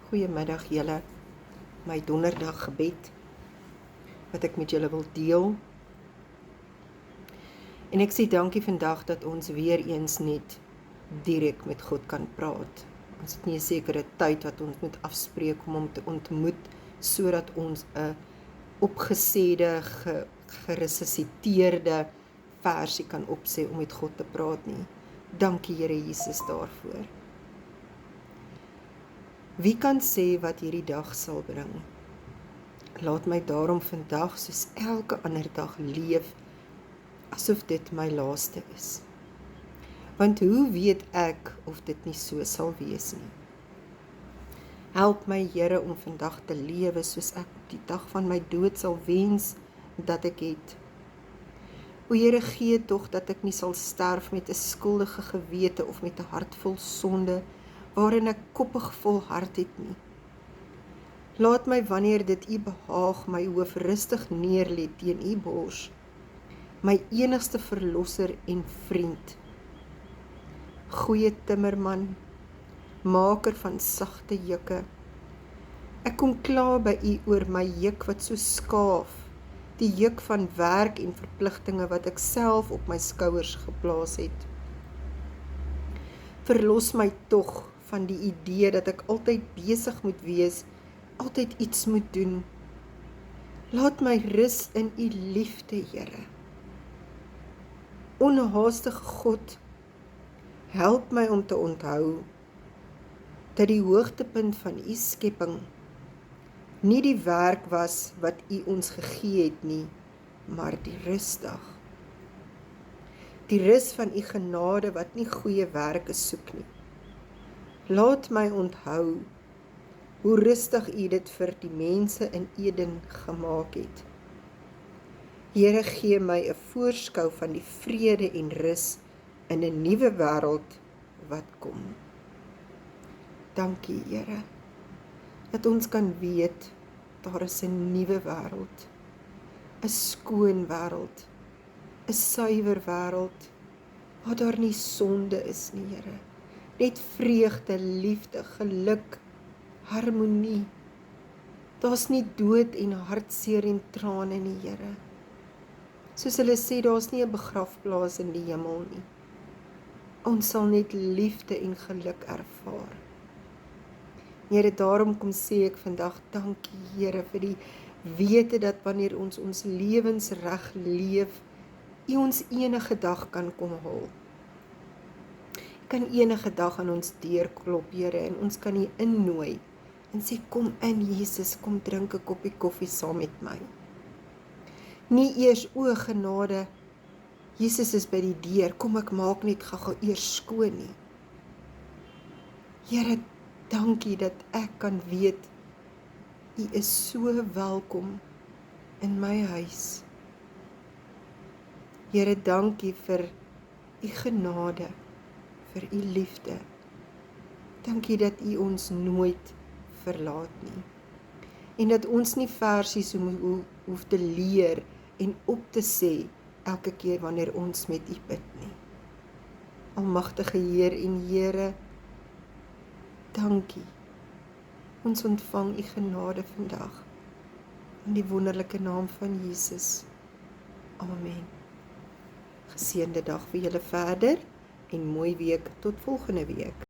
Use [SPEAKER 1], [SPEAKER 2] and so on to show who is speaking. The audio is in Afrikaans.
[SPEAKER 1] Goeiemiddag julle, my donderdag gebed, wat ek met julle wil deel. En ek sê dankie vandag dat ons weer eens net direk met God kan praat. Ons het nie 'n sekere tyd wat ons moet afspreek om hom te ontmoet, sodat ons 'n opgesede, geresusciteerde versie kan opsê om met God te praat nie. Dankie Here Jesus daarvoor. Wie kan sê wat hierdie dag sal bring? Laat my daarom vandag soos elke ander dag leef, asof dit my laaste is. Want hoe weet ek of dit nie so sal wees nie? Help my Here om vandag te lewe soos ek op die dag van my dood sal wens dat ek het. O Here, gee tog dat ek nie sal sterf met 'n skuldige gewete of met 'n hart vol sonde, waarin ek koppig volhard het nie. Laat my wanneer dit U behaag my hoof rustig neerlê teen U bors, my enigste verlosser en vriend. Goeie timmerman, maker van sagte jukke. Ek kom kla by U oor my juk wat so skaaf, die juk van werk en verpligtinge wat ek self op my skouers geplaas het. Verlos my tog van die idee dat ek altyd besig moet wees, altyd iets moet doen. Laat my rus in U liefde, Here. Onhaastige God, help my om te onthou dat die hoogtepunt van U skepping nie die werk was wat U ons gegee het nie, maar die rusdag. Die rus van U genade wat nie goeie werke soek nie. Laat my onthou hoe rustig U dit vir die mense in Eden gemaak het. Here, gee my 'n voorskou van die vrede en rus in 'n nuwe wêreld wat kom. Dankie, Here, dat ons kan weet, daar is 'n nuwe wêreld, 'n skoon wêreld, 'n suiwer wêreld, waar daar nie sonde is nie, Here. Net vreugde, liefde, geluk, harmonie. Daar's nie dood en hartseer en trane nie, Here. Soos hulle sê, daar's nie 'n begrafplaas in die hemel nie. Ons sal net liefde en geluk ervaar. Here, daarom kom sê ek vandag dankie, Here, vir die wete dat wanneer ons ons lewens reg leef, U ons enige dag kan kom haal. Kan enige dag aan ons deur klop, Here, en ons kan U innooi en sê, kom in Jesus, kom drink 'n koppie koffie saam met my. Nie eers, o genade, Jesus is by die deur, kom ek maak net gou eers skoon nie. Here, dankie dat ek kan weet, U is so welkom in my huis. Here, dankie vir U genade, vir U liefde. Dankie dat U ons nooit verlaat nie. En dat ons nie versies hoef te leer en op te sê elke keer wanneer ons met U bid nie. Almagtige Heer en Here, dankie. Ons ontvang U genade vandag in die wonderlike naam van Jesus. Amen. Geseënde dag vir julle verder en mooi week tot volgende week.